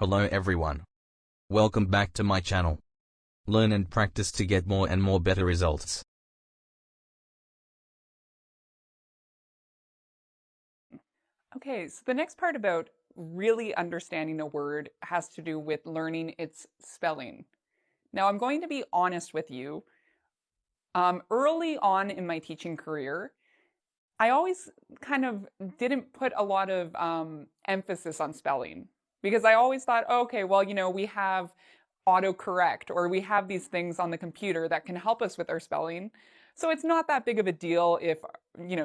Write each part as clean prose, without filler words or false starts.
Hello everyone. Welcome back to my channel. Learn and practice to get more and more better results. Okay, so the next part about really understanding a word has to do with learning its spelling. Now, I'm going to be honest with you. Early on in my teaching career, I always kind of didn't put a lot of emphasis on spelling because I always thought, okay, well, we have autocorrect or we have these things on the computer that can help us with our spelling. So it's not that big of a deal if,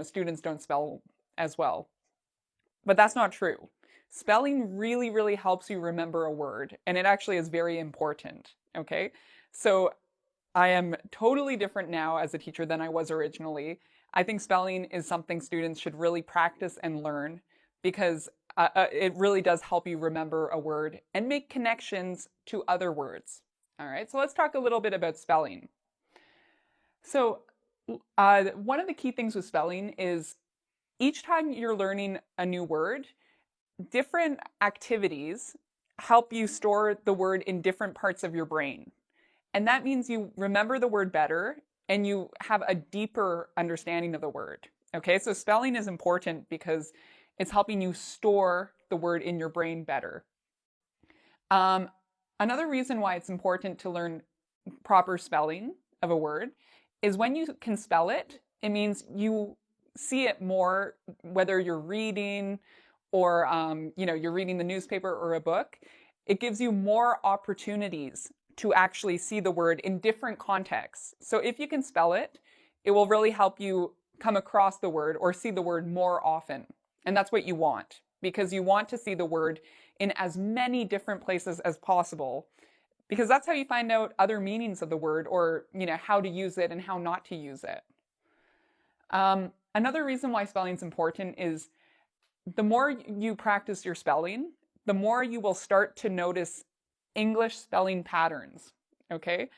students don't spell as well. But that's not true. Spelling really, really helps you remember a word, and it actually is very important, okay? So I am totally different now as a teacher than I was originally. I think spelling is something students should really practice and learn because it really does help you remember a word and make connections to other words. All right, so let's talk a little bit about spelling. So one of the key things with spelling is each time you're learning a new word, different activities help you store the word in different parts of your brain. And that means you remember the word better and you have a deeper understanding of the word. Okay, so spelling is important because it's helping you store the word in your brain better. Another reason why it's important to learn proper spelling of a word is when you can spell it, it means you see it more, whether you're reading or you're reading the newspaper or a book. It gives you more opportunities to actually see the word in different contexts. So if you can spell it, it will really help you come across the word or see the word more often. And that's what you want, because you want to see the word in as many different places as possible, because that's how you find out other meanings of the word or how to use it and how not to use it. Another reason why spelling is important is the more you practice your spelling, the more you will start to notice English spelling patterns, okay?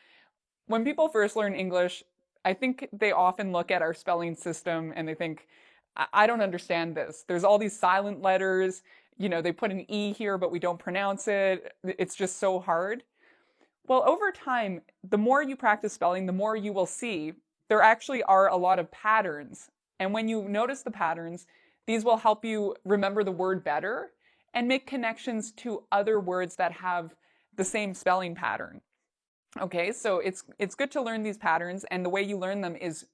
When people first learn English, I think they often look at our spelling system and they think, I don't understand this. There's all these silent letters, they put an E here, but we don't pronounce it. It's just so hard. Well, over time, the more you practice spelling, the more you will see there actually are a lot of patterns. And when you notice the patterns, these will help you remember the word better and make connections to other words that have the same spelling pattern. Okay, so it's good to learn these patterns, and the way you learn them is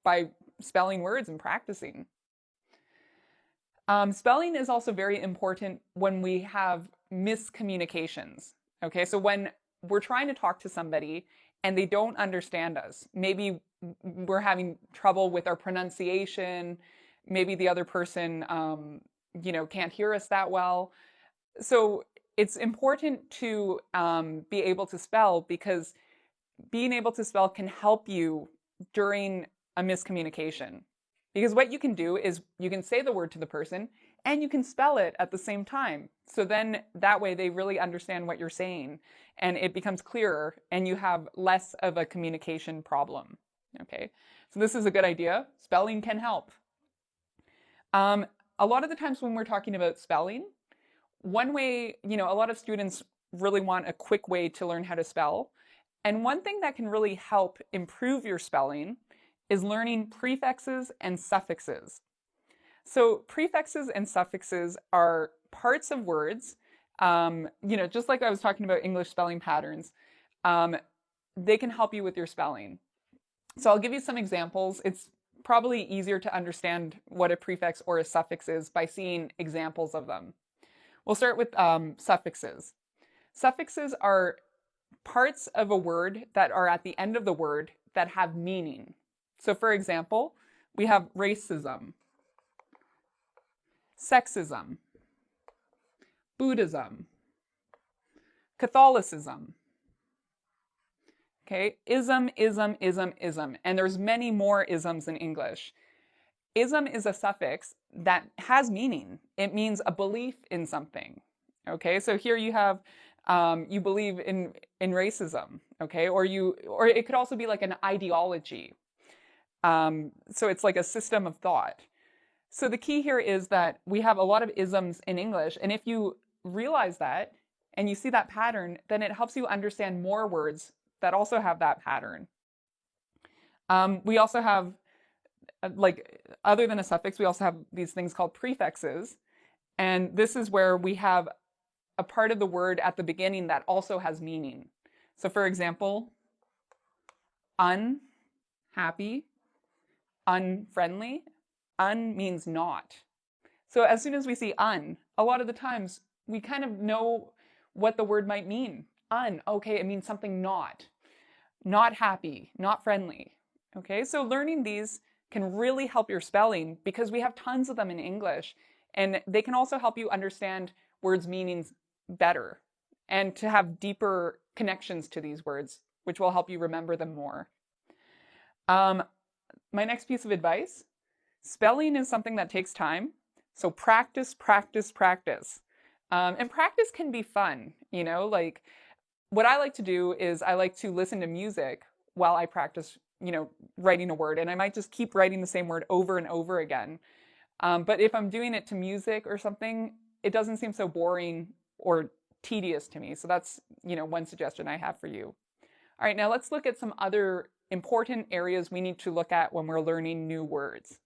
by spelling words and practicing. Spelling is also very important when we have miscommunications. Okay, so when we're trying to talk to somebody and they don't understand us, maybe we're having trouble with our pronunciation, maybe the other person can't hear us that well. So it's important to be able to spell, because being able to spell can help you during a miscommunication. Because what you can do is you can say the word to the person and you can spell it at the same time. So then that way they really understand what you're saying and it becomes clearer and you have less of a communication problem. Okay, so this is a good idea. Spelling can help. A lot of the times when we're talking about spelling, one way, a lot of students really want a quick way to learn how to spell. And one thing that can really help improve your spelling is learning prefixes and suffixes. So prefixes and suffixes are parts of words, just like I was talking about English spelling patterns, they can help you with your spelling. So I'll give you some examples. It's probably easier to understand what a prefix or a suffix is by seeing examples of them. We'll start with suffixes. Suffixes are parts of a word that are at the end of the word that have meaning. So for example, we have racism, sexism, Buddhism, Catholicism. Okay, ism, ism, ism, ism. And there's many more isms in English. Ism is a suffix that has meaning. It means a belief in something. Okay, so here you have you believe in racism. Okay, or it could also be like an ideology. So it's like a system of thought. So the key here is that we have a lot of isms in English, and if you realize that, and you see that pattern, then it helps you understand more words that also have that pattern. We also have, like, other than a suffix, we also have these things called prefixes. And this is where we have a part of the word at the beginning that also has meaning. So for example, unhappy, unfriendly. Un means not. So as soon as we see un, a lot of the times we kind of know what the word might mean. Un, okay, it means something not happy, not friendly. Okay, so learning these can really help your spelling because we have tons of them in English, and they can also help you understand words' meanings better and to have deeper connections to these words, which will help you remember them more. My next piece of advice, spelling is something that takes time. So practice, practice, practice. And practice can be fun, you know, like what I like to do is I like to listen to music while I practice, you know, writing a word. And I might just keep writing the same word over and over again. But if I'm doing it to music or something, it doesn't seem so boring or tedious to me. So that's, you know, one suggestion I have for you. All right, now let's look at some other important areas we need to look at when we're learning new words.